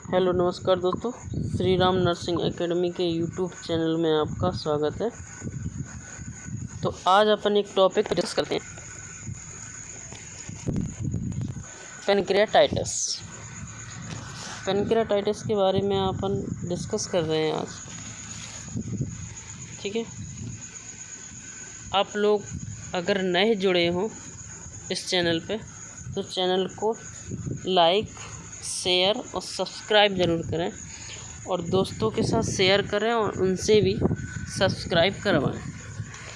Hello नमस्कार दोस्तों, Shri Ram nursing academy के यूट्यूब चैनल में आपका स्वागत है। तो आज अपन एक टॉपिक डिस्कस करते हैं, पेनक्रियाटाइटिस। पेनक्रियाटाइटिस के बारे में अपन डिस्कस कर रहे हैं आज। ठीक है, आप लोग अगर नए जुड़े हों इस चैनल पे तो चैनल को लाइक, शेयर और सब्सक्राइब ज़रूर करें और दोस्तों के साथ शेयर करें और उनसे भी सब्सक्राइब करवाएं।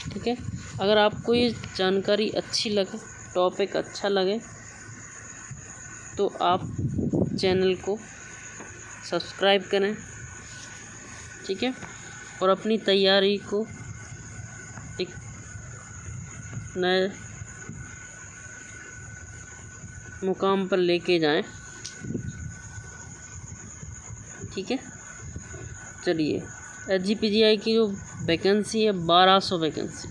ठीक है, अगर आपको ये जानकारी अच्छी लगे, टॉपिक अच्छा लगे तो आप चैनल को सब्सक्राइब करें। ठीक है, और अपनी तैयारी को एक नए मुकाम पर लेके जाएं। ठीक है, चलिए, SGPGI की जो वैकेंसी है 1200 वैकेंसी,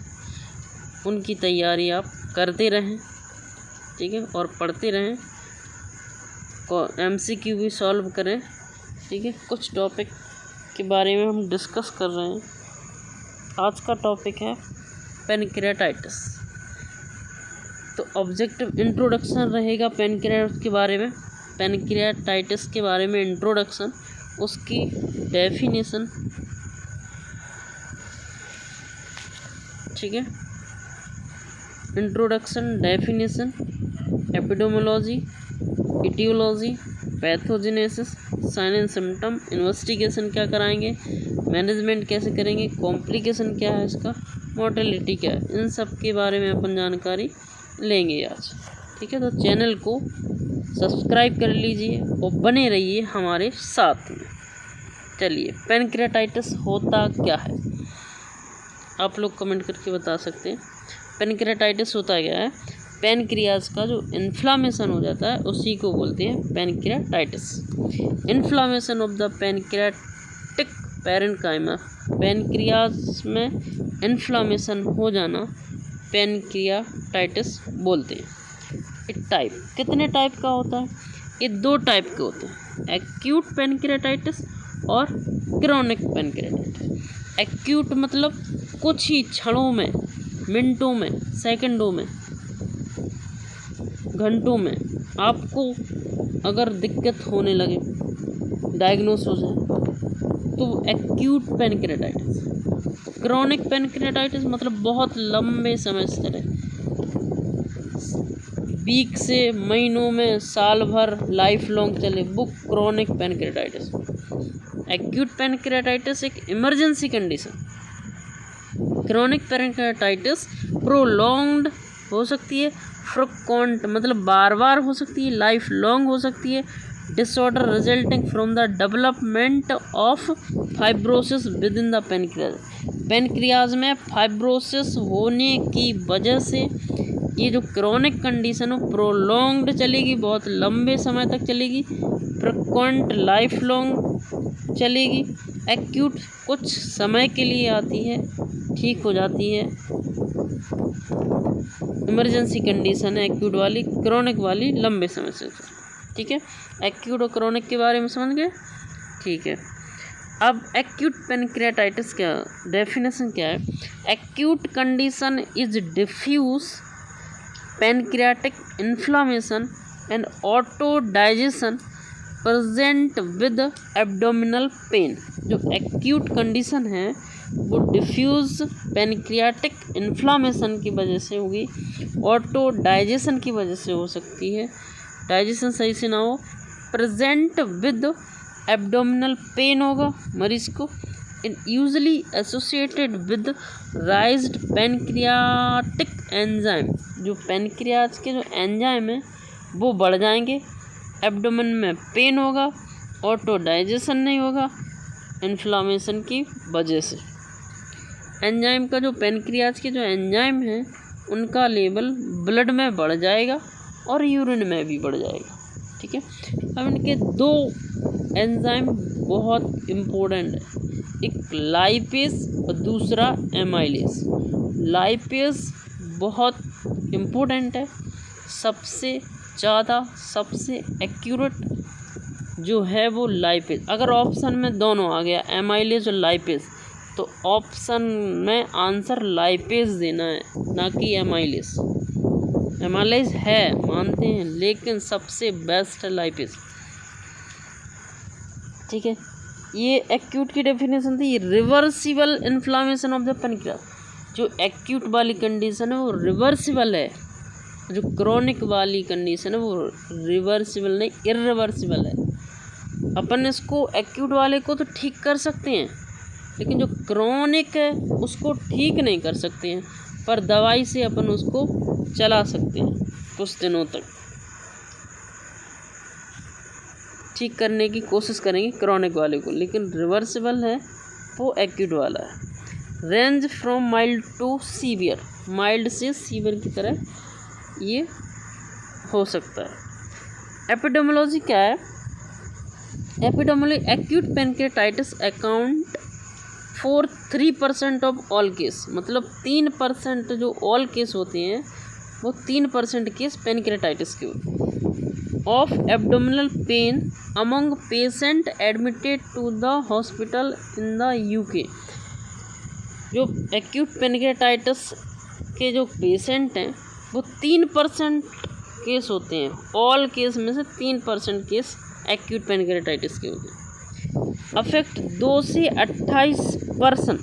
उनकी तैयारी आप करते रहें। ठीक है, और पढ़ते रहें, MCQ भी सॉल्व करें। ठीक है, कुछ टॉपिक के बारे में हम डिस्कस कर रहे हैं। आज का टॉपिक है पेनक्रियाटाइटिस। तो ऑब्जेक्टिव इंट्रोडक्शन रहेगा पेनक्रियाटाइटिस के बारे में, पेनक्रियाटाइटिस के बारे में इंट्रोडक्शन, उसकी डेफिनेशन। ठीक है, introduction, definition, epidemiology, aetiology, pathogenesis, sign and symptom, investigation क्या कराएंगे, मैनेजमेंट कैसे करेंगे, कॉम्प्लिकेशन क्या है इसका, मोर्टेलिटी क्या है, इन सब के बारे में अपन जानकारी लेंगे आज। ठीक है, तो चैनल को सब्सक्राइब कर लीजिए और बने रहिए हमारे साथ में। चलिए, पेनक्रियाटाइटिस होता क्या है, आप लोग कमेंट करके बता सकते हैं। पेनक्रियाटाइटिस होता क्या है? पेनक्रियाज का जो इन्फ्लामेशन हो जाता है उसी को बोलते हैं pancreatitis. Inflammation of the pancreatic parenchyma, pancreas में इन्फ्लामेशन हो जाना पेनक्रियाटाइटिस बोलते हैं। टाइप कितने टाइप का होता है? ये 2 टाइप के होते हैं, एक्यूट पेनक्रियाटाइटिस और क्रोनिक पेनक्रियाटाइटिस। एक्यूट मतलब कुछ ही क्षणों में, मिनटों में, सेकंडों में, घंटों में आपको अगर दिक्कत होने लगे, डायग्नोस हो जाए तो एक्यूट पेनक्रियाटाइटिस। क्रोनिक पेनक्रियाटाइटिस मतलब बहुत लंबे समय से चले, वीक से महीनों में, साल भर, लाइफ लॉन्ग चले, वो क्रोनिक पेनक्रियाटाइटिस। एक्यूट पेनक्रियाटाइटिस एक emergency condition. Chronic pancreatitis prolonged हो सकती है, फ्रीक्वेंट मतलब बार बार हो सकती है, लाइफ लॉन्ग हो सकती है। Disorder resulting from the development of fibrosis with in the pancreas. Pancreas में फाइब्रोसिस होने की वजह से ये जो क्रोनिक कंडीशन हो प्रोलॉन्ग्ड चलेगी, बहुत लंबे समय तक चलेगी, फ्रीक्वेंट लाइफ लॉन्ग चलेगी। एक्यूट कुछ समय के लिए आती है, ठीक हो जाती है, इमरजेंसी कंडीशन है एक्यूट वाली। क्रोनिक वाली लंबे समय से। ठीक है, एक्यूट और क्रोनिक के बारे में समझ गए। ठीक है, अब एक्यूट पेनक्रियाटाइटिस क्या डेफिनेशन क्या है? Acute condition is diffuse pancreatic inflammation and auto digestion present with abdominal pain। जो एक्यूट कंडीशन है वो डिफ्यूज पेनक्रियाटिक इन्फ्लामेशन की वजह से होगी, ऑटो डाइजेशन की वजह से हो सकती है, डाइजेशन सही से ना हो, प्रेजेंट विद एब्डोमिनल पेन होगा मरीज को, usually associated with राइज्ड pancreatic enzyme. जो पेनक्रियाज के जो एंजाइम है वो बढ़ जाएंगे, एब्डोमेन में पेन होगा, ऑटो डाइजेशन नहीं होगा इन्फ्लामेशन की वजह से। एंजाइम का जो पेनक्रियाज के जो एंजाइम है उनका लेवल ब्लड में बढ़ जाएगा और यूरिन में भी बढ़ जाएगा। ठीक है, अब इनके 2 एंजाइम बहुत इम्पोर्टेंट है, एक लाइपेज और दूसरा एमाइलेज। लाइपेज बहुत इम्पोर्टेंट है, सबसे ज़्यादा, सबसे एक्यूरेट जो है वो लाइपेज। अगर ऑप्शन में दोनों आ गया एमाइलेज और लाइपेज, तो ऑप्शन में आंसर लाइपेज देना है, ना कि एमाइलेज। एमाइलेज है मानते हैं, लेकिन सबसे बेस्ट है लाइपेज। ठीक है, ये एक्यूट की डेफिनेशन थी। Reversible inflammation of the pancreas, जो एक्यूट वाली कंडीशन है वो रिवर्सिबल है, जो क्रोनिक वाली कंडीशन है वो रिवर्सिबल नहीं इर्रिवर्सिबल है। अपन इसको एक्यूट वाले को तो ठीक कर सकते हैं, लेकिन जो क्रोनिक है उसको ठीक नहीं कर सकते हैं, पर दवाई से अपन उसको चला सकते हैं कुछ दिनों तक, ठीक करने की कोशिश करेंगे क्रोनिक वाले को, लेकिन रिवर्सिबल है वो एक्यूट वाला है। Range from mild to severe, mild से सीवियर की तरह ये हो सकता है। एपिडेमियोलॉजी क्या है? Epidemiology, acute pancreatitis account for 3% of all case, मतलब 3% जो ऑल केस होते हैं वो 3% केस पेनक्रियाटाइटिस के of abdominal pain among patient admitted to the hospital in the UK. जो एक्यूट पेनक्रियाटाइटिस के जो पेशेंट हैं वो 3% केस होते हैं, ऑल केस में से 3% केस एक्यूट पेनक्रियाटाइटिस के होते हैं। अफेक्ट 2 से 28%,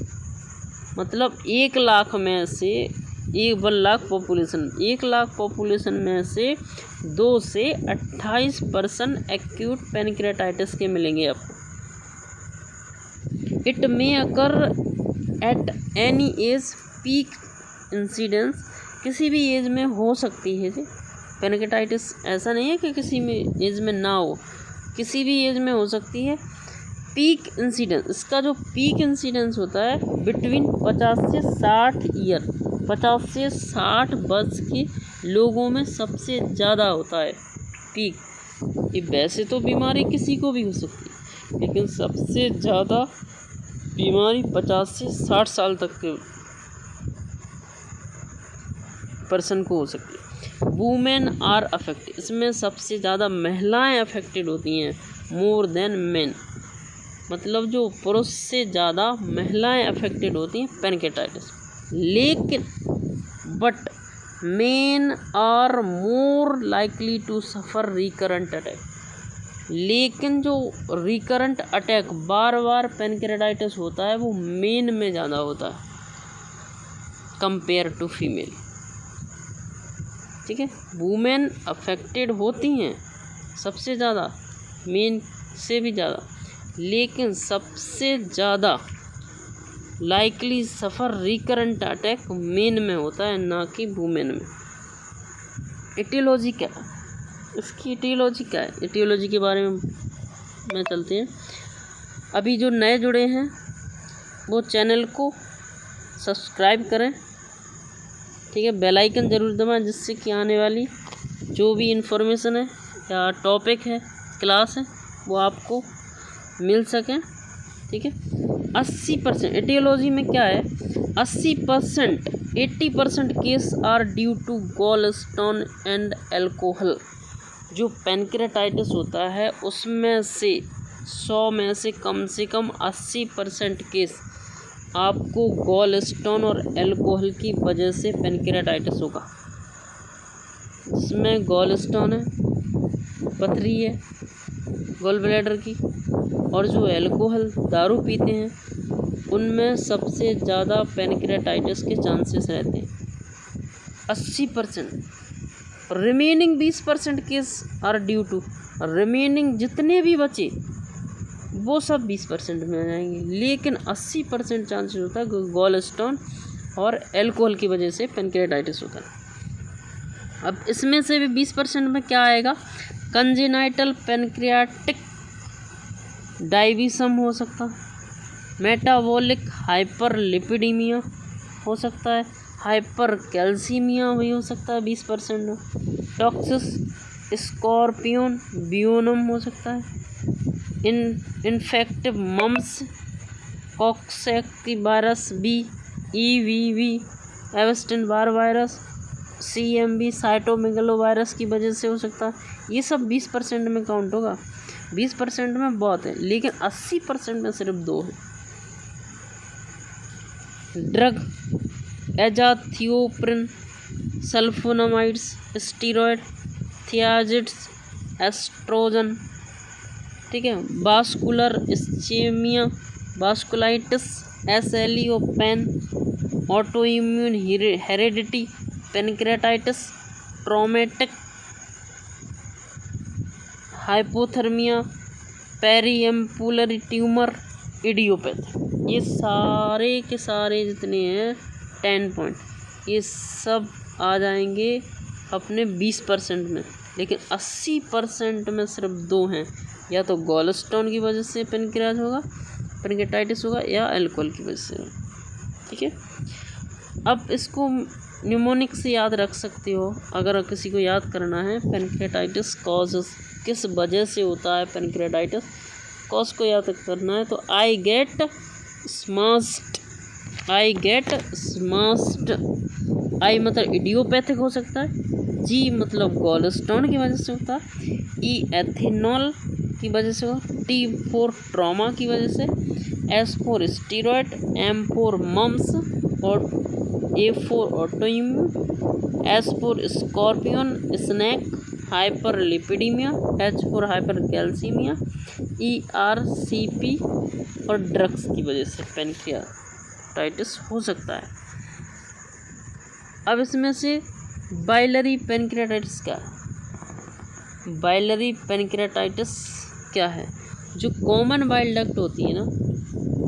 मतलब 1 लाख में से 1 लाख पॉपुलेशन, 1 लाख पॉपुलेशन में से 2 से 28% एक्यूट पेनक्रियाटाइटिस के मिलेंगे आपको। It may occur at any as, peak incidence, किसी भी एज में हो सकती है पेनक्रियाटाइटिस, ऐसा नहीं है कि किसी में एज में ना हो, किसी भी एज में हो सकती है। पीक इंसिडेंस, इसका जो पीक इंसिडेंस होता है बिटवीन 50 से 60 ईयर, 50 से 60 वर्ष के लोगों में सबसे ज़्यादा होता है पीक। ये वैसे तो बीमारी किसी को भी हो सकती है, लेकिन सबसे ज़्यादा बीमारी 50 से 60 साल तक के पर्सन को हो सकती है। वुमेन आर अफेक्टेड, इसमें सबसे ज़्यादा महिलाएं अफेक्टेड होती हैं, मोर देन मेन, मतलब जो पुरुष से ज़्यादा महिलाएं अफेक्टेड होती हैं पेनक्रियाटाइटिस। लेकिन but men are more likely to suffer recurrent attack, लेकिन जो रिकरेंट अटैक बार बार पेनक्रियाटाइटिस होता है वो मेन में ज़्यादा होता है कंपेयर टू फीमेल। ठीक है, वुमेन अफेक्टेड होती हैं सबसे ज़्यादा, मेन से भी ज़्यादा, लेकिन सबसे ज़्यादा लाइकली सफ़र रिकरेंट अटैक मेन में होता है, ना कि वुमेन में। एटियोलॉजी क्या है इसकी? एटियोलॉजी क्या है? एटियोलॉजी के बारे में चलते हैं। अभी जो नए जुड़े हैं वो चैनल को सब्सक्राइब करें, ठीक है, बेल आइकन ज़रूर दबाएं, जिससे कि आने वाली जो भी इन्फॉर्मेशन है या टॉपिक है, क्लास है, वो आपको मिल सकें। ठीक है, 80% एटियोलॉजी में क्या है, 80% 80% case are due to gall stone and alcohol. जो पेनक्रियाटाइटिस होता है उसमें से 100 में से कम 80% केस आपको गॉल स्टोन और एल्कोहल की वजह से पेनक्रियाटाइटिस होगा। जिसमें गॉल स्टोन है, पथरी है गॉल ब्लैडर की, और जो एल्कोहल दारू पीते हैं उनमें सबसे ज़्यादा पेनक्रियाटाइटिस के चांसेस रहते हैं 80%। Remaining 20% case are due to, remaining जितने भी बचे वो सब 20% में आ जाएंगे, लेकिन 80% चांसेस होता है गॉल स्टोन और एल्कोहल की वजह से पेनक्रियाटाइटिस होता है। अब इसमें से भी 20% में क्या आएगा, कंजेनाइटल पेनक्रियाटिक डायबिसम हो सकता है, मेटाबॉलिक हाइपरलिपिडीमिया हो सकता है, हाइपर कैल्सीमिया भी हो सकता है 20% में, टॉक्सिस स्कॉर्पियन ब्यूनम हो सकता है, infective mumps, coxsackievirus B, EVV, Epstein Barr virus, CMV, cytomegalo virus की वजह से हो सकता है। ये सब 20% में काउंट होगा। 20% में बहुत है, लेकिन 80% में सिर्फ 2 है। Drug azathioprine, sulfonamides, steroid, thiazides, oestrogen, ठीक है। Vascular ischaemia, vasculitis, SLE PAN, autoimmune heredity, pancreatitis, traumatic hypothermia, periampullary tumour, idiopathy. ये सारे के सारे जितने हैं 10 पॉइंट, ये सब आ जाएंगे अपने 20% में, लेकिन 80% में सिर्फ 2 हैं, या तो गॉलस्टोन की वजह से पेनक्रियाज होगा, पेनक्रेटाइटिस होगा, या अल्कोहल की वजह से, ठीक है। अब इसको न्यूमोनिक से याद रख सकते हो, अगर किसी को याद करना है पेनक्रेटाइटिस कॉजेस किस वजह से होता है, पेनक्रेटाइटिस कॉज को याद करना है तो आई गेट स्मस्ड, आई मतलब इडियोपैथिक हो सकता है, जी मतलब गॉलस्टोन की वजह से होता है, ई एथेनॉल की वजह से हो, टी फॉर ट्रॉमा की वजह से, S for steroid, M for mumps, और A for autoimmune, S for scorpion snake, hyperlipidaemia, H for hypercalcaemia, ERCP और ड्रग्स की वजह से पेनक्रियाटाइटिस हो सकता है। अब इसमें से बाइलरी पेनक्रियाटाइटिस क्या है? बाइलरी पेनक्रियाटाइटिस क्या है? जो कॉमन बाइल डक्ट होती है ना,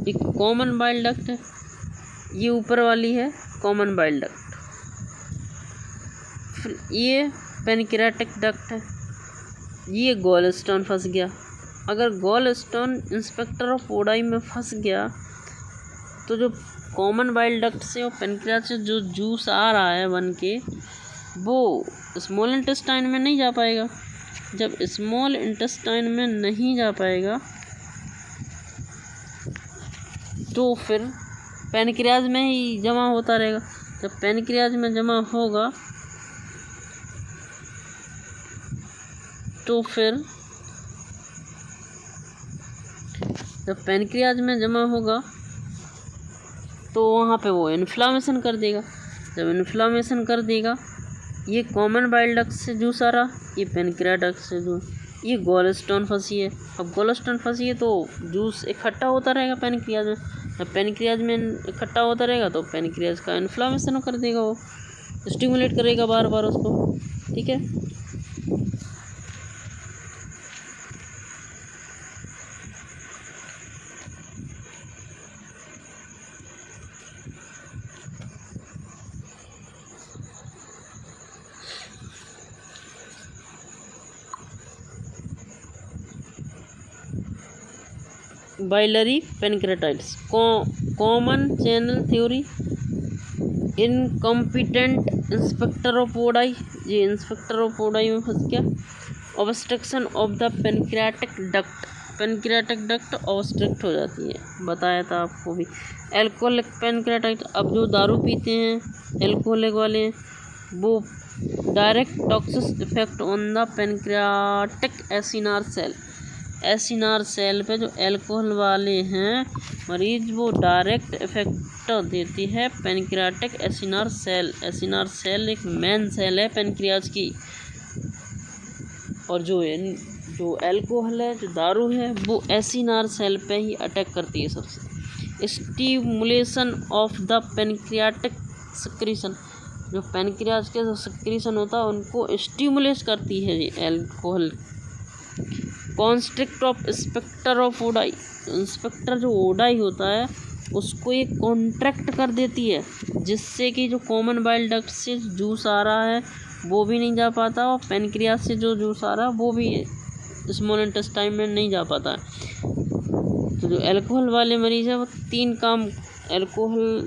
एक कॉमन बाइल डक्ट है, ये ऊपर वाली है कॉमन बाइल डक्ट, फिर ये पेनक्रियाटिक डक्ट है, ये गॉलस्टोन फंस गया। अगर गॉलस्टोन इंस्पेक्टर ऑफ ओडाई में फंस गया तो जो कॉमन बाइल डक्ट से और पेनक्रियाज से जो जूस आ रहा है बन के, वो स्मॉल इंटेस्टाइन में नहीं जा पाएगा। जब स्मॉल इंटेस्टाइन में नहीं जा पाएगा तो फिर पेनक्रियाज में ही जमा होता रहेगा। जब पेनक्रियाज में जमा होगा तो फिर जब पेनक्रियाज में जमा होगा तो वहाँ पे वो इन्फ्लामेशन कर देगा। जब इन्फ्लामेशन कर देगा, ये कॉमन बाइल डक्ट से जूस आ रहा, ये पेनक्रियाटिक से जूस, ये गॉलस्टोन फंसी है। अब गॉलस्टोन फंसी है तो जूस इकट्ठा होता रहेगा पेनक्रियाज में, जब पेनक्रियाज में इकट्ठा होता रहेगा तो पेनक्रियाज का इन्फ्लामेशन कर देगा, वो स्टिमुलेट करेगा बार बार उसको, ठीक है। Biliary pancreatitis, common channel theory, incompetent inspector of Oddi, ये इंस्पेक्टर ऑफ ओडाई में फंस गया। Obstruction of the pancreatic duct, pancreatic duct obstruct हो जाती है, बताया था आपको भी। एल्कोहलिक पेनक्रियाटाइटिस, अब जो दारू पीते हैं एल्कोहलिक वाले, वो direct toxic effect on the pancreatic acinar cell, acinar cell पे जो एल्कोहल वाले हैं मरीज, वो डायरेक्ट इफेक्ट देती है pancreatic acinar cell. Acinar cell एक मेन सेल है पेनक्रियाज की, और जो एल्कोहल है, जो दारू है, वो एसिनार सेल पे ही अटैक करती है सबसे। Stimulation of the pancreatic secretion, जो पेनक्रियाज के जो सिक्रीशन होता है उनको स्टिमुलेट करती है ये alcohol. Constrict of inspector of Oddi, inspector जो ओडाई होता है उसको ये कॉन्ट्रैक्ट कर देती है, जिससे कि जो कॉमन बाइल डक्ट से जूस आ रहा है वो भी नहीं जा पाता, और पेनक्रियाज से जो जूस आ रहा है वो भी स्मॉल इंटेस्टाइन में नहीं जा पाता है। तो जो एल्कोहल वाले मरीज़ है वो 3 काम, एल्कोहल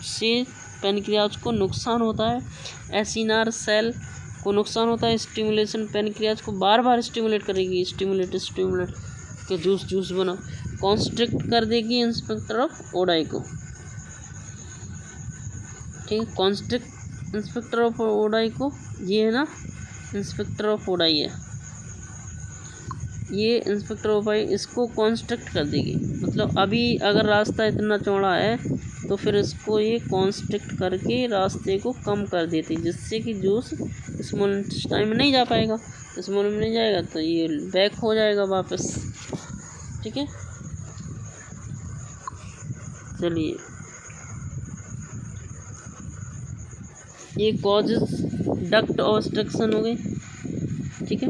से पेनक्रियाज को नुकसान होता है, एसिनार सेल को नुकसान होता है, स्टिमुलेशन पेनक्रियाज को बार बार स्टिमुलेट करेगी, स्टिमुलेट के जूस बना, कॉन्स्ट्रिक्ट कर देगी इंस्पेक्टर ऑफ ओडाई को, ठीक है। कॉन्स्ट्रिक्ट इंस्पेक्टर ऑफ ओडाई को, ये है ना इंस्पेक्टर ऑफ ओडाई है, ये इंस्पेक्टर ओपाई इसको कॉन्स्ट्रक्ट कर देगी, मतलब अभी अगर रास्ता इतना चौड़ा है तो फिर इसको ये कॉन्स्ट्रक्ट करके रास्ते को कम कर देती, जिससे कि जूस स्मॉल इंटेस्टाइन में नहीं जा पाएगा। स्मॉल में नहीं जाएगा तो ये बैक हो जाएगा वापस। ठीक है, चलिए ये कॉजेस डक्ट ऑब्स्ट्रक्शन हो गई। ठीक है,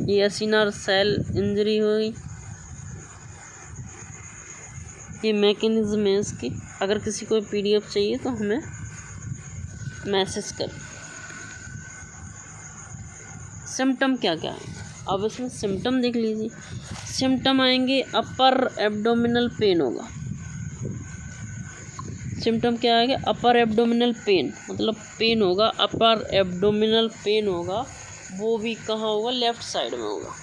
ये एसिनर सेल इंजरी हो गई। ये मैकेनिज्म है इसकी। अगर किसी को PDF चाहिए तो हमें मैसेज कर। सिम्टम क्या क्या है, अब इसमें सिम्टम देख लीजिए। सिम्टम आएंगे अपर एब्डोमिनल पेन होगा। सिम्टम क्या आएगा, अपर एब्डोमिनल पेन, मतलब पेन होगा, अपर एब्डोमिनल पेन होगा। वो भी कहाँ होगा, लेफ्ट साइड में होगा।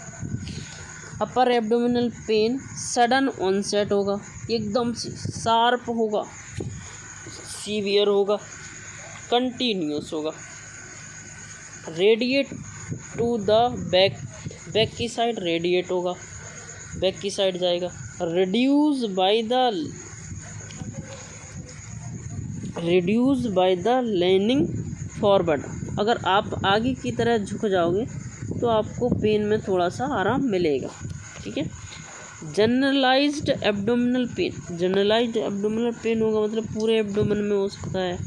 Upper abdominal pain sudden onset होगा, एकदम से शार्प होगा, सीवियर होगा, कंटिन्यूस होगा। Radiate to the back, back की साइड रेडिएट होगा, बैक की साइड जाएगा। Reduce by the leaning forward, अगर आप आगे की तरह झुक जाओगे तो आपको पेन में थोड़ा सा आराम मिलेगा। ठीक है, generalised abdominal pain, generalised abdominal pain होगा, मतलब पूरे एब्डोमेन में हो सकता है।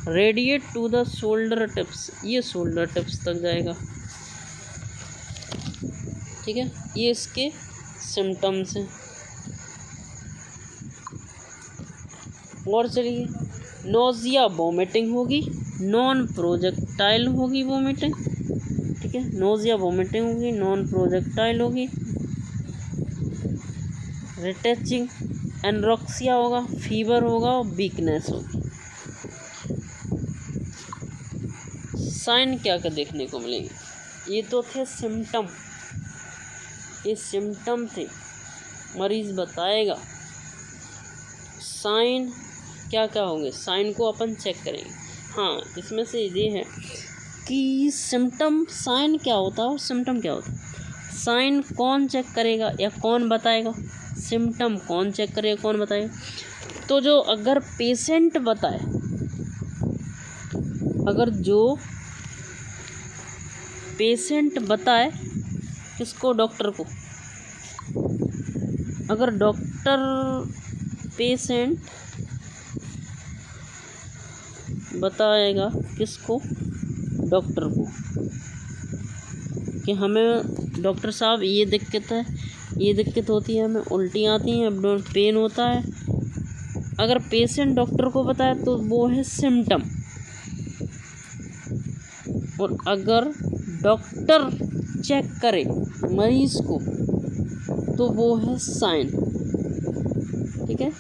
Radiate to the shoulder tips, ये शोल्डर टिप्स तक जाएगा। ठीक है, ये इसके सिम्टम्स हैं। और चलिए, नोजिया वोमिटिंग होगी, नॉन प्रोजेक्टाइल होगी वोमिटिंग। ठीक है, नोजिया वोमिटिंग होगी, नॉन प्रोजेक्टाइल होगी। रिटेचिंग एनरोक्सिया होगा, फीवर होगा और वीकनेस होगी। साइन क्या क्या देखने को मिलेंगे, ये तो थे सिम्टम, ये सिम्टम थे, मरीज़ बताएगा। साइन क्या क्या होंगे, साइन को अपन चेक करेंगे। हाँ, इसमें से ये है कि सिम्टम, साइन क्या होता है और सिम्टम क्या होता है। साइन कौन चेक करेगा या कौन बताएगा, सिम्टम कौन चेक करेगा कौन बताएगा। तो जो अगर पेशेंट बताए, अगर जो पेशेंट बताए किसको, डॉक्टर को, अगर डॉक्टर पेशेंट बताएगा किसको, डॉक्टर को, कि हमें डॉक्टर साहब ये दिक्कत है, ये दिक्कत होती है, हमें उल्टी आती है, एब्डोमेन पेन होता है। अगर पेशेंट डॉक्टर को बताए तो वो है सिम्टम, और अगर डॉक्टर चेक करे मरीज़ को तो वो है साइन। ठीक है,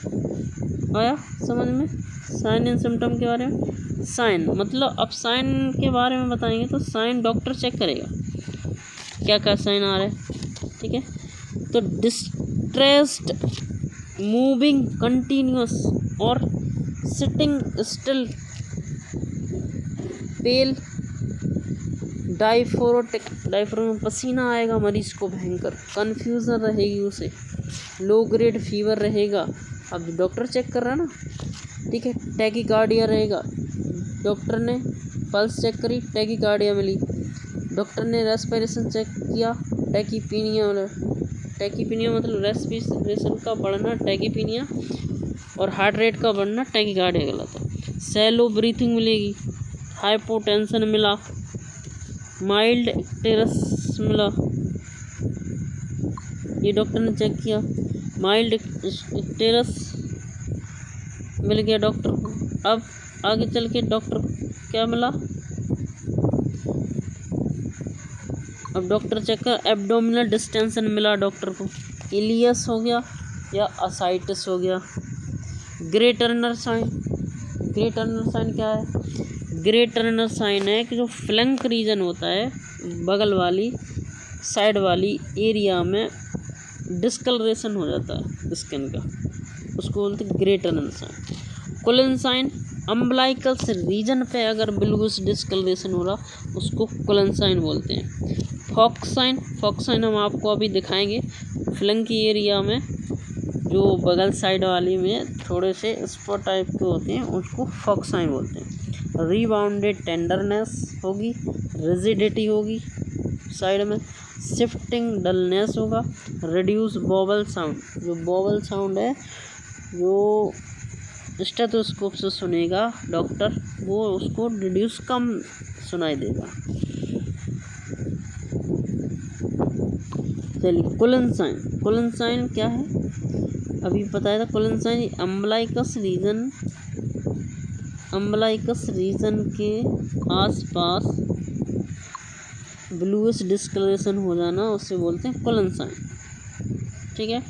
आया समझ में साइन एंड सिम्टम के बारे में। साइन मतलब, अब साइन के बारे में बताएंगे तो साइन डॉक्टर चेक करेगा क्या क्या साइन आ रहा है। ठीक है, तो डिस्ट्रेस्ड, मूविंग कंटिन्यूस और सिटिंग स्टिल, पेल, डायफोरोटिक, डायफ्राम पसीना आएगा मरीज़ को भयंकर, कन्फ्यूज़न रहेगी उसे, लो ग्रेड फीवर रहेगा। अब डॉक्टर चेक कर रहा है ना। ठीक है, टैकीकार्डिया रहेगा, डॉक्टर ने पल्स चेक करी, टैकीकार्डिया मिली। डॉक्टर ने रेस्पिरेशन चेक किया, टैकीपीनिया, टैकीपीनिया मतलब रेस्पिरेशन का बढ़ना, टैकीपीनिया, और हार्ट रेट का बढ़ना, टैकीकार्डिया कहलाता है। सैलो ब्रीथिंग मिलेगी, हाइपोटेंशन मिला, माइल्ड टेरस मिला, ये डॉक्टर ने चेक किया, माइल्ड टेरस मिल गया डॉक्टर को। अब आगे चल के डॉक्टर क्या मिला, अब डॉक्टर चेक कर, एब्डोमिनल डिस्टेंशन मिला डॉक्टर को, इलियस हो गया या असाइटिस हो गया। Grey Turner sign, Grey Turner sign क्या है, ग्रे टर्नर साइन है कि जो फ्लैंक रीजन होता है, बगल वाली साइड वाली एरिया में डिस्कलरेशन हो जाता है स्किन का, उसको बोलते हैं Grey Turner sign. Cullen sign, umbilical region पे अगर बिल्कुल डिस्कलरेशन हो रहा उसको कोलन साइन बोलते हैं। फॉक्साइन हम आपको अभी दिखाएंगे। फ्लंकी एरिया में जो बगल साइड वाली में थोड़े से स्पॉट टाइप के होते हैं उसको फॉक्साइन बोलते हैं। रीबाउंडेड टेंडरनेस होगी, रिजिडिटी होगी साइड में, शिफ्टिंग डलनेस होगा, रिड्यूस बॉबल साउंड, जो बॉबल साउंड है जो स्टेथोस्कोप से सुनेगा डॉक्टर वो उसको रिड्यूस कम सुनाई देगा। चलिए कोलेनसाइन क्या है अभी बताया था। कोलेनसाइन अम्बलाइकस रीजन के आसपास ब्लूइश डिस्कलरेशन हो जाना उसे बोलते हैं कोलेनसाइन, ठीक है।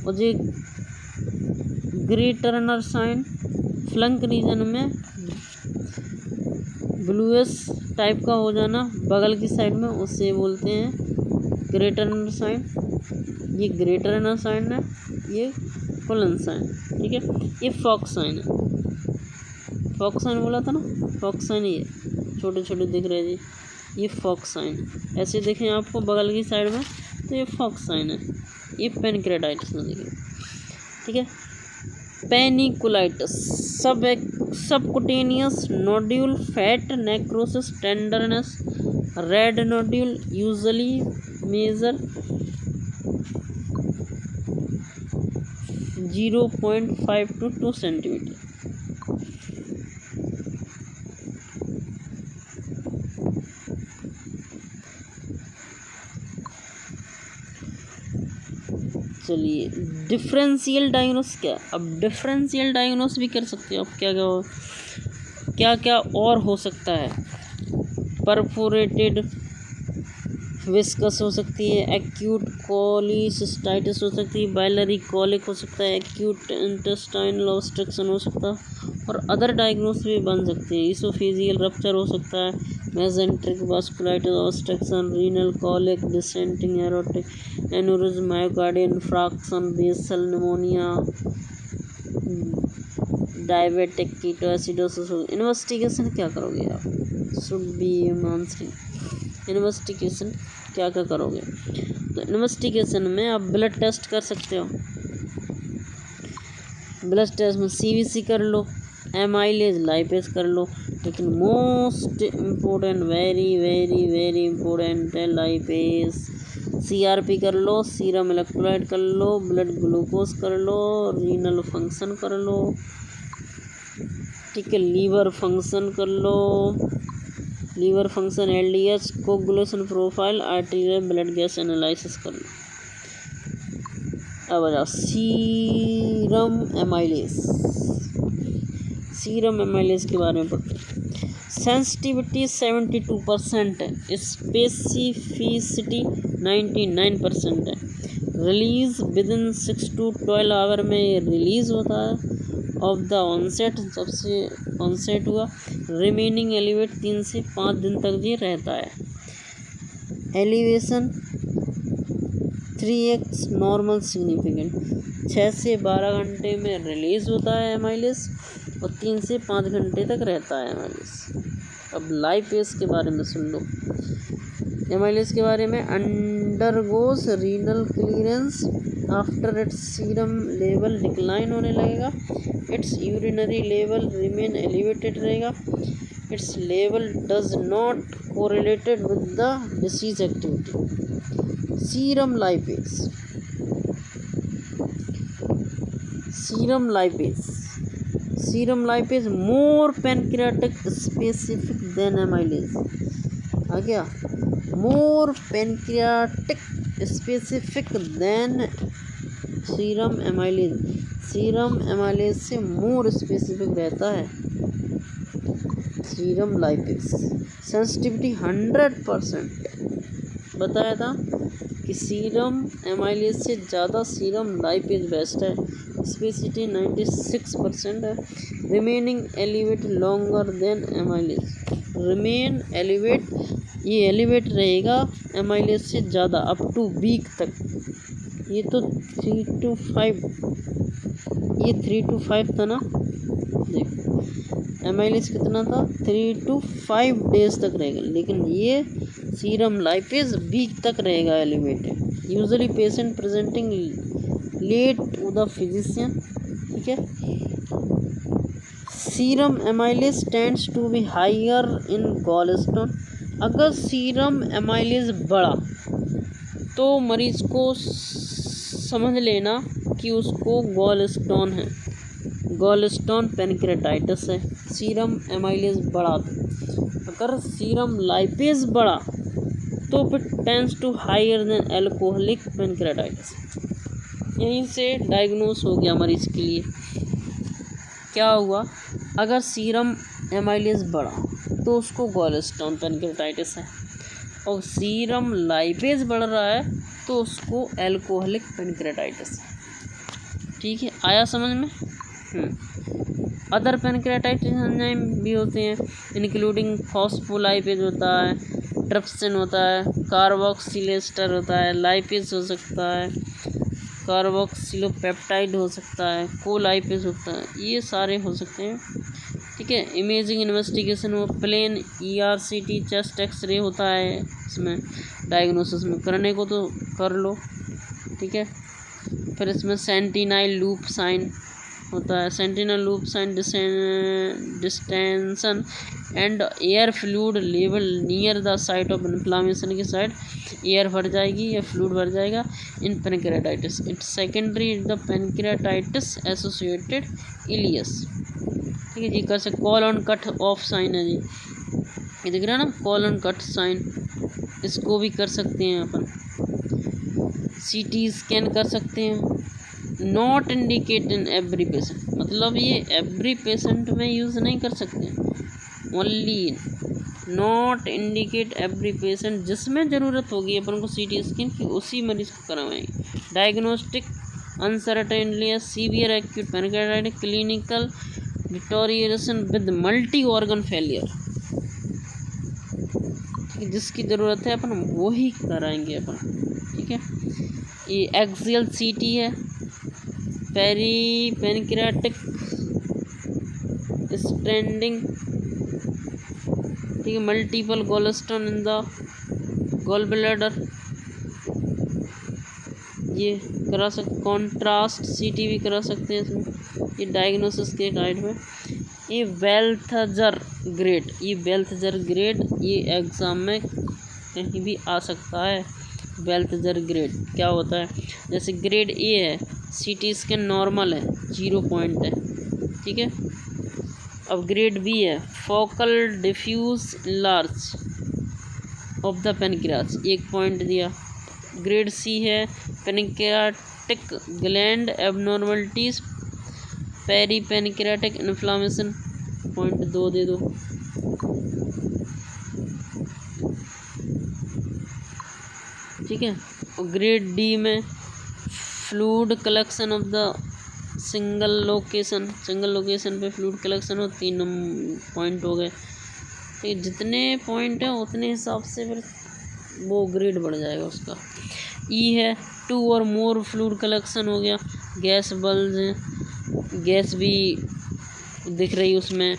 और ये ग्रे टर्नर साइन फ्लंक रीजन में ब्लूइश टाइप का हो जाना बगल की साइड में उसे बोलते हैं ग्रे टर्नर साइन। ये ग्रे टर्नर साइन है, ये कोलेनसाइन, ठीक है। ये फॉक्साइन है, फॉक्साइन बोला था ना, फॉक्साइन ये छोटे छोटे दिख रहे जी, ये फॉक्साइन ऐसे देखें आपको बगल की साइड में तो ये फॉक्साइन है। ये पेनक्रेटाइटिस में देखिए, ठीक है। Panniculitis subcutaneous nodule, fat necrosis, tenderness, red nodule, usually measure 0.5 to 2 centimetre. चलिए डिफरेंशियल डायग्नोस क्या, अब डिफरेंशियल डायग्नोस भी कर सकते हो आप। क्या क्या और हो सकता है, परफोरेटेड विस्कस हो सकती है, एक्यूट कोलिसिस्टाइटिस हो सकती है, बाइलरी कॉलिक हो सकता है, एक्यूट इंटेस्टाइनल ऑब्स्ट्रक्शन हो सकता है और अदर डायग्नोस भी बन सकते हैं। इसोफेजियल रप्चर हो सकता है, mesenteric vasculitis obstruction, renal colic, dissecting aortic aneurysm, myocardial infarction, basal pneumonia, diabetic ketoacidosis. Investigation क्या करोगे आप, शुड बी आंसरिंग। इन्वेस्टिगेशन क्या क्या करोगे, तो इन्वेस्टिगेशन में आप ब्लड टेस्ट कर सकते हो। ब्लड टेस्ट में सीवीसी कर लो, एमाइलेज लाइपेज कर लो, लेकिन most important very very very important है लाइपेज। सीआरपी कर लो, सीरम इलेक्ट्रोलाइट कर लो, ब्लड ग्लूकोज कर लो, रीनल फंक्शन कर लो, ठीक है, लीवर फंक्शन कर लो, liver function LDH, coagulation profile, arterial blood gas analysis कर लो। अब आ जाओ सीरम एमाइलेज के बारे में पढ़ते हैं। सेंसिटिविटी 72% है, स्पेसिफिसिटी 99% है, रिलीज विदिन 6 to 12 आवर में ये रिलीज होता है ऑफ द ऑनसेट, जब से ऑनसेट हुआ। रिमेनिंग एलिवेट 3 से 5 दिन तक ये रहता है। एलिवेशन 3x नॉर्मल सिग्निफिकेंट, 6 से 12 घंटे में रिलीज़ होता है एमाइलेज और 3 से 5 घंटे तक रहता है एमाइलेज। अब लाइपेज के बारे में सुन लो। एमाइलेज के बारे में, undergoes renal clearance after its serum level decline होने लगेगा, its urinary level remain elevated रहेगा, its level does not correlated with the disease activity. Serum lipase more pancreatic specific than amylase. आ गया, more pancreatic specific than serum amylase से more specific रहता है serum lipase. Sensitivity 100% बताया था कि serum amylase से ज़्यादा सीरम लाइपेज बेस्ट है। स्पेसिफिटी 96% है। Remaining elevate longer than amylase, remain elevate, ये एलिवेट रहेगा एमाइलेज से ज़्यादा अप टू वीक तक। ये तो 3 to 5, ये 3 to 5 था ना, देखो एमाइलेज कितना था, 3 to 5 डेज तक रहेगा, लेकिन ये सीरम लाइपेज वीक तक रहेगा elevated, usually patient presenting late to the physician, ठीक है। Serum amylase tends to be higher in gallstone, अगर सीरम एमाइलेज बढ़ा तो मरीज को समझ लेना कि उसको गॉलस्टोन है, गॉलस्टोन पेनक्रेटाइटिस है। सीरम एमाइलेज बढ़ा तो, अगर सीरम लाइपेज बढ़ा तो फिर tends to higher than alcoholic pancreatitis. यहीं से डायग्नोस हो गया मरीज के लिए क्या हुआ, अगर सीरम एमाइलेज बढ़ा तो उसको गॉलस्टोन पेनक्रेटाइटिस है, और सीरम लाइपेज बढ़ रहा है तो उसको एल्कोहलिक पेनक्रेटाइटिस है। ठीक है, आया समझ में। अदर पेनक्रेटाइटिस एंजाइम भी होते हैं, इंक्लूडिंग फॉस्फोलाइपेज होता है, ट्रिप्सिन होता है, कार्बोक्सिलेस्टर होता है, लाइपेज हो सकता है, कार्बोक्सिलोपेप्टाइड हो सकता है, कोलाइपेज होता है, ये सारे हो सकते हैं। ठीक है, इमेजिंग इन्वेस्टिगेशन वो प्लेन ERCT चेस्ट एक्सरे होता है, इसमें डायग्नोसिस में करने को तो कर लो। ठीक है, फिर इसमें सेंटिनाइल लूप साइन होता है, sentinel loop sign distension and air fluid level near the site of inflammation की साइड एयर भर जाएगी या फ्लूइड भर जाएगा in pancreatitis, its secondary the pancreatitis associated ileus. ठीक है जी, कर सकते कॉलन कट ऑफ साइन है जी, ये दिख रहा है ना, कॉलन कट साइन, इसको भी कर सकते हैं अपन। CT स्कैन कर सकते हैं, not indicate in every patient, मतलब ये एवरी पेशेंट में यूज़ नहीं कर सकते, only not indicate every patient, जिसमें ज़रूरत होगी अपन को CT स्कैन की उसी मरीज को करवाएंगे। Diagnostic uncertainly severe acute pancreatitis, clinical deterioration with multi organ failure, जिसकी ज़रूरत है अपन वही कराएंगे अपन। ठीक है, ये एक्सियल CT है, पेरी पेनक्रेटिक स्टैंडिंग, ठीक है, multiple gallstone in the gall bladder, ये करा सकते। कॉन्ट्रास्ट CT भी करा सकते हैं इसमें, ये डायग्नोसिस के गाइड में। ये वेल्थजर ग्रेड, ये वेल्थजर ग्रेड ये एग्ज़ाम में कहीं भी आ सकता है। वेल्थजर ग्रेड क्या होता है, जैसे ग्रेड A है, CT स्कैन नॉर्मल है, 0 पॉइंट है। ठीक है, अब ग्रेड B है, focal diffuse large of the pancreas, 1 point दिया। ग्रेड C है, pancreatic gland abnormalities, peri pancreatic inflammation, 0.2 दे दो। ठीक है, और ग्रेड D में fluid collection of the single location पे फ्लूइड कलेक्शन हो, 3 पॉइंट हो गए। ठीक, जितने पॉइंट हैं उतने हिसाब से फिर वो ग्रेड बढ़ जाएगा उसका। E है, 2 और मोर फ्लूइड कलेक्शन हो गया, गैस बल्ब हैं, गैस भी दिख रही उसमें।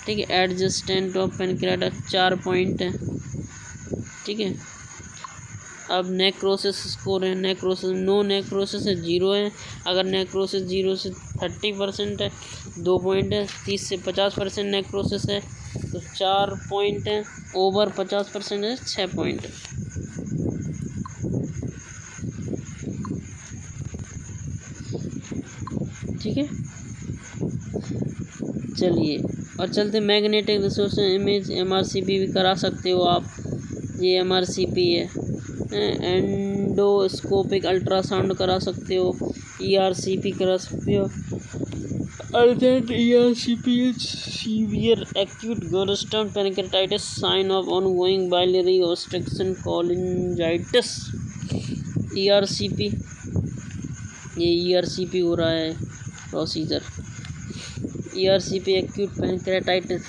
ठीक है, एडजस्टेंट ऑफ पेनक्रियाटिस 4 पॉइंट है। ठीक है, अब नेक्रोसिस स्कोर है, नेक्रोसिस नो नेक्रोसिस है, 0 है, अगर नेक्रोसिस 0 से 30% है 2 पॉइंट है, 30 से 50% नेक्रोसिस है तो 4 पॉइंट है, ओवर 50% है 6 पॉइंट है। ठीक है, चलिए और चलते मैग्नेटिक रिसोर्स इमेज MRCP भी करा सकते हो आप, ये MRCP है। एंडोस्कोपिक अल्ट्रासाउंड करा सकते हो, ERCP करा सकते हो। Urgent ERCP severe acute gallstone pancreatitis, sign of ongoing biliary obstruction cholangitis. ERCP, ये ERCP हो रहा है procedure, ERCP acute pancreatitis,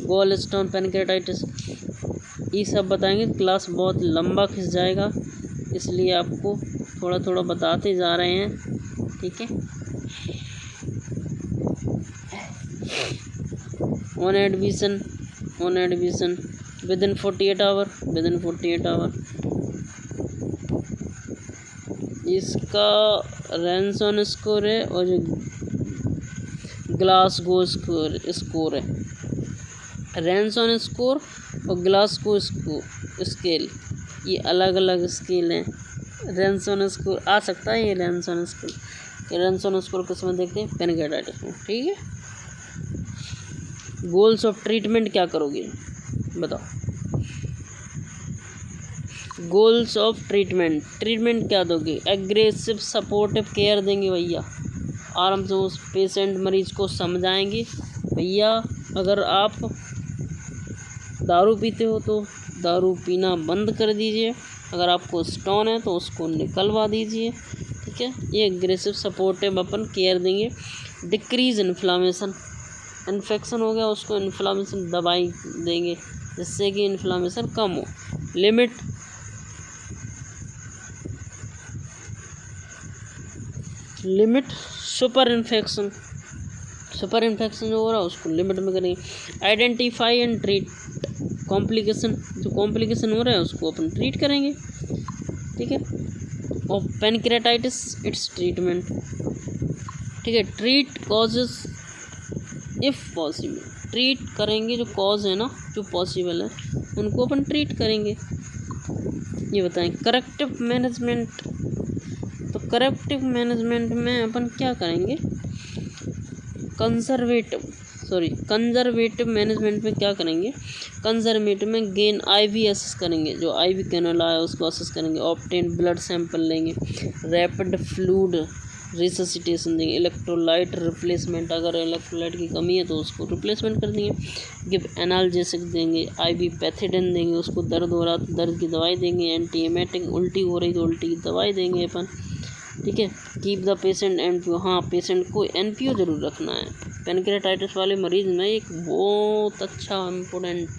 gallstone pancreatitis, ये सब बताएंगे। क्लास बहुत लंबा खिंच जाएगा, इसलिए आपको थोड़ा थोड़ा बताते जा रहे हैं। ठीक है, ऑन एडमिशन विदिन 48 आवर। इसका रैनसन स्कोर है और जो ग्लासगो स्कोर है। रैनसन स्कोर और ग्लासगो स्केल ये अलग अलग स्केल हैं। रैनसन स्कोर आ सकता है, ये रैनसन स्कोर किस में देखते हैं? पैनक्रेटाइटिस में। ठीक है, गोल्स ऑफ ट्रीटमेंट क्या करोगे बताओ? गोल्स ऑफ ट्रीटमेंट क्या दोगे? एग्रेसिव सपोर्टिव केयर देंगे भैया, आराम से उस पेशेंट मरीज को समझाएंगे भैया अगर आप दारू पीते हो तो दारू पीना बंद कर दीजिए, अगर आपको स्टोन है तो उसको निकलवा दीजिए। ठीक है, ये एग्रेसिव सपोर्टिव अपन केयर देंगे। डिक्रीज इन्फ्लामेशन, इन्फेक्शन हो गया उसको इन्फ्लामेशन दवाई देंगे जिससे कि इन्फ्लामेशन कम हो। लिमिट सुपर इन्फेक्शन जो हो रहा है उसको लिमिट में करेंगे। आइडेंटिफाई एंड ट्रीट कॉम्प्लिकेशन, जो कॉम्प्लिकेशन हो रहा है उसको अपन ट्रीट करेंगे। ठीक है, और पैनक्रेटाइटिस इट्स ट्रीटमेंट। ठीक है, treat causes if possible, treat करेंगे जो कॉज है ना, जो पॉसिबल है उनको अपन ट्रीट करेंगे। ये बताएं करेक्टिव मैनेजमेंट, तो करेक्टिव मैनेजमेंट में अपन क्या करेंगे? कंजर्वेटिव मैनेजमेंट में क्या करेंगे? कंजर्वेटिव में गेन आईवी असेस करेंगे, जो आईवी कैनोला है उसको असेस करेंगे। ऑब्टेन ब्लड सैंपल लेंगे, रैपिड फ्लूइड रिससिटेशन देंगे, इलेक्ट्रोलाइट रिप्लेसमेंट, अगर इलेक्ट्रोलाइट की कमी है तो उसको रिप्लेसमेंट कर देंगे। गिव एनाल्जेसिक देंगे, आईवी पैथिडन देंगे, उसको दर्द हो रहा तो दर्द की दवाई देंगे। एंटी एमेटिक, उल्टी हो रही तो उल्टी की दवाई देंगे अपन। ठीक है, कीप द पेशेंट एनपीओ, हाँ पेशेंट को एनपीओ जरूर रखना है। पैनक्रेटाइटिस वाले मरीज में एक बहुत अच्छा इम्पोर्टेंट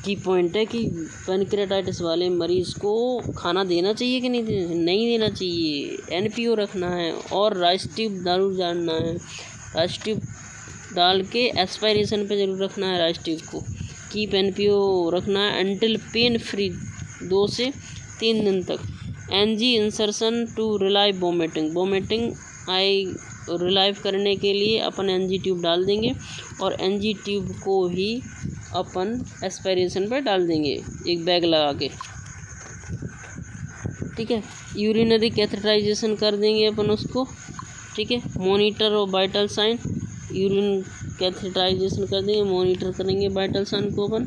की पॉइंट है कि पैनक्रेटाइटिस वाले मरीज को खाना देना चाहिए कि नहीं देना चाहिए, एनपीओ रखना है। और राइस ट्यूब जरूर जानना है, राइस ट्यूब डाल के एस्पायरेशन पे जरूर रखना है राइस ट्यूब को। कीप एनपीओ रखना है एंटिल पेन फ्री, 2 से 3 दिन तक। NG insertion to relive vomiting I relive करने के लिए अपन एनजी ट्यूब डाल देंगे और एनजी ट्यूब को ही अपन एस्पायरेशन पर डाल देंगे एक बैग लगा के। ठीक है, यूरिनरी कैथेटराइजेशन कर देंगे अपन उसको। ठीक है, मॉनिटर और वाइटल साइन, यूरिन कैथेटराइजेशन कर देंगे, मॉनिटर करेंगे वाइटल साइन को अपन।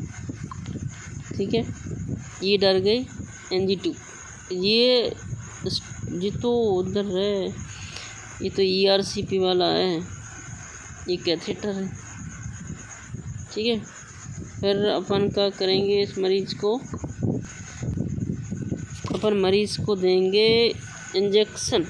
ठीक है, ये डर गई एनजी ट्यूब। ये तो उधर है, ये तो ईआरसीपी वाला है, ये कैथेटर है। ठीक है, फिर अपन क्या करेंगे? इस मरीज को अपन मरीज को देंगे इंजेक्शन।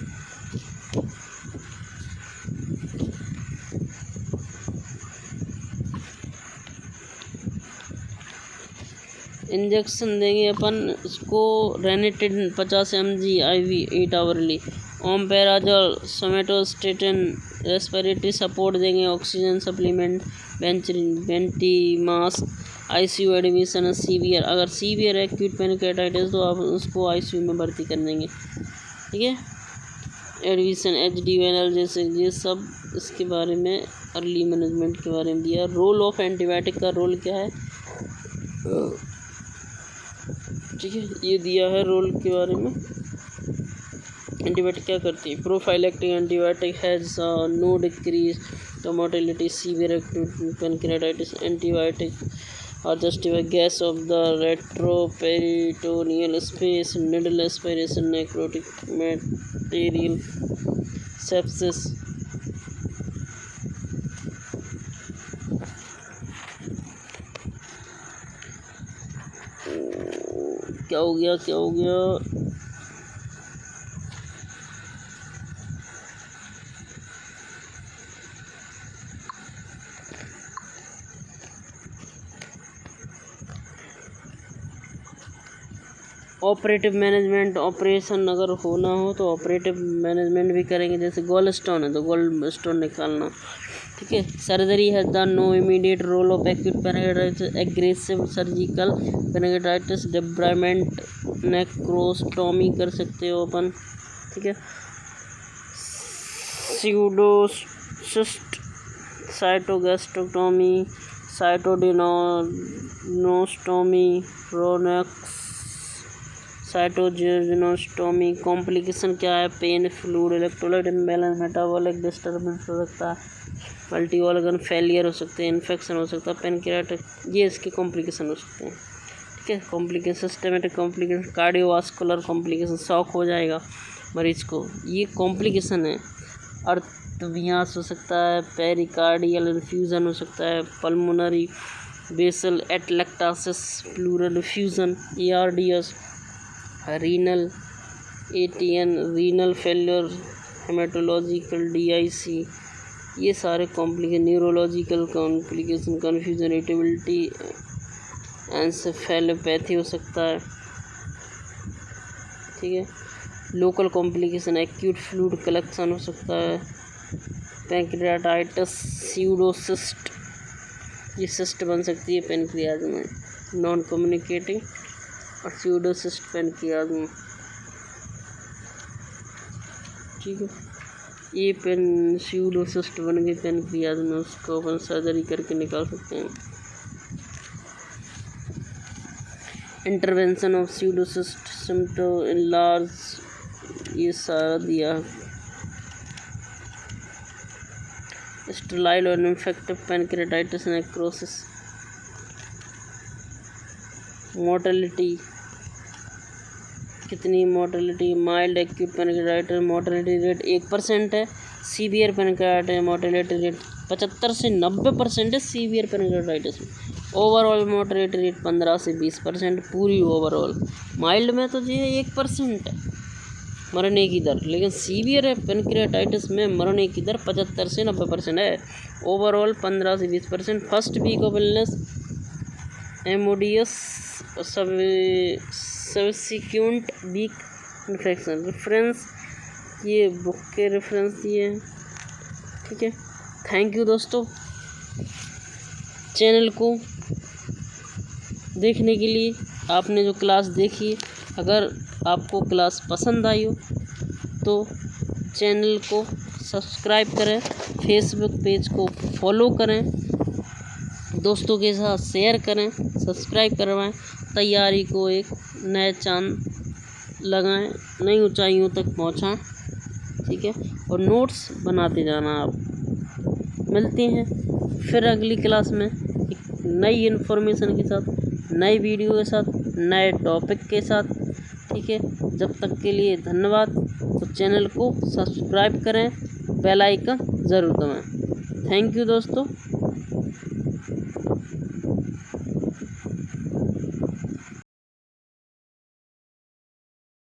देंगे अपन इसको ranitidine 50 mg IV 8 hourly, omeprazole, somatostatin, respiratory support देंगे, oxygen supplement, venti mask, ICU admission severe. अगर सीवियर एक्यूट पैनक्रेटाइटिस तो आप उसको आईसीयू में भर्ती कर देंगे। ठीक है, एडमिशन HD एनाल्जेसिक, ये सब इसके बारे में अर्ली मैनेजमेंट के बारे में दिया। रोल ऑफ एंटीबायोटिक का रोल क्या है? ठीक है, ये दिया है रोल के बारे में। एंटीबायोटिक क्या करती है? Prophylactic antibiotic has no decrease the mortality severe acute pancreatitis. Antibiotic are justify gas of the retroperitoneal space, needle aspiration, necrotic material, sepsis. क्या हो गया? ऑपरेटिव मैनेजमेंट, ऑपरेशन अगर होना हो तो ऑपरेटिव मैनेजमेंट भी करेंगे। जैसे गोल स्टोन है तो गोल स्टोन निकालना, ठीक है। Surgery has the no immediate role of acute pancreatitis, aggressive surgical pancreatitis debridement necrosectomy कर सकते हो अपन, ठीक है। स्यूडोसिस्ट साइटोगैस्ट्रोटोमी, साइटोडिनोस्टोमी, रोनेक्स साइटोजेनोस्टोमी। कॉम्प्लिकेशन क्या है? Pain, fluid, electrolyte imbalance, metabolic disturbance हो सकता है, मल्टी ऑर्गन फेलियर हो सकते हैं, इन्फेक्शन हो सकता है, पेनक्रियाटिक, ये इसके कॉम्प्लिकेशन हो सकते हैं, ठीक है। Complication, systematic complication, cardiovascular complication, shock हो जाएगा मरीज को, ये कॉम्प्लिकेशन है। अर्थवियास हो सकता है, पेरिकार्डियल इन्फ्यूज़न हो सकता है, pulmonary basal atelectasis, pleural effusion, ARDS, renal ATN, renal failure, haematological DIC, ये सारे complication. Neurological complication, confusion, irritability, encephalopathy हो सकता है, ठीक है। Local complication, acute fluid collection हो सकता है, पैंक्रियाटाइटिस, स्यूडोसिस्ट, ये सिस्ट बन सकती है पेनक्रियाज में, नॉन कम्युनिकेटिंग, और स्यूडोसिस्ट पेनक्रियाज में, ठीक है। ये स्यूडोसिस्ट बन गई पेनक्रियाज में, उसको अपन सर्जरी करके निकाल सकते हैं। इंटरवेंशन ऑफ स्यूडोसिस्ट, सिम्टो इनलार्ज, ये सारा दिया। स्टेराइल और इन्फेक्टिव पेनक्रियाटाइटिस नेक्रोसिस। मोर्टेलिटी कितनी? Mortality mild acute pancreatitis mortality rate 1% है, सीवियर पेनक्रियाटाइटिस मोर्टेलिटी रेट 75 से 90% है सीवियर पेनक्रियाटाइटिस में। ओवरऑल मोर्टेलिटी रेट 15 से 20% पूरी ओवरऑल। माइल्ड में तो ये 1% है मरने की दर, लेकिन सीवियर पेनक्रियाटाइटिस में मरने की दर 75 से 90% है। ओवरऑल 15 से 20%। First week of illness, MODS, subsequent week infection. Reference, ये बुक के रेफरेंस दिए हैं, ठीक है। थैंक यू दोस्तों चैनल को देखने के लिए। आपने जो क्लास देखी, अगर आपको क्लास पसंद आई हो तो चैनल को सब्सक्राइब करें, फेसबुक पेज को फॉलो करें, दोस्तों के साथ शेयर करें, सब्सक्राइब करवाएं, तैयारी को एक नए चांद लगाएं, नई ऊंचाइयों तक पहुंचाएं, ठीक है। और नोट्स बनाते जाना। आप मिलते हैं फिर अगली क्लास में एक नई इन्फॉर्मेशन के साथ, नई वीडियो के साथ, नए टॉपिक के साथ, ठीक है। जब तक के लिए धन्यवाद। तो चैनल को सब्सक्राइब करें, बेल आइकन ज़रूर दबाएं। थैंक यू दोस्तों।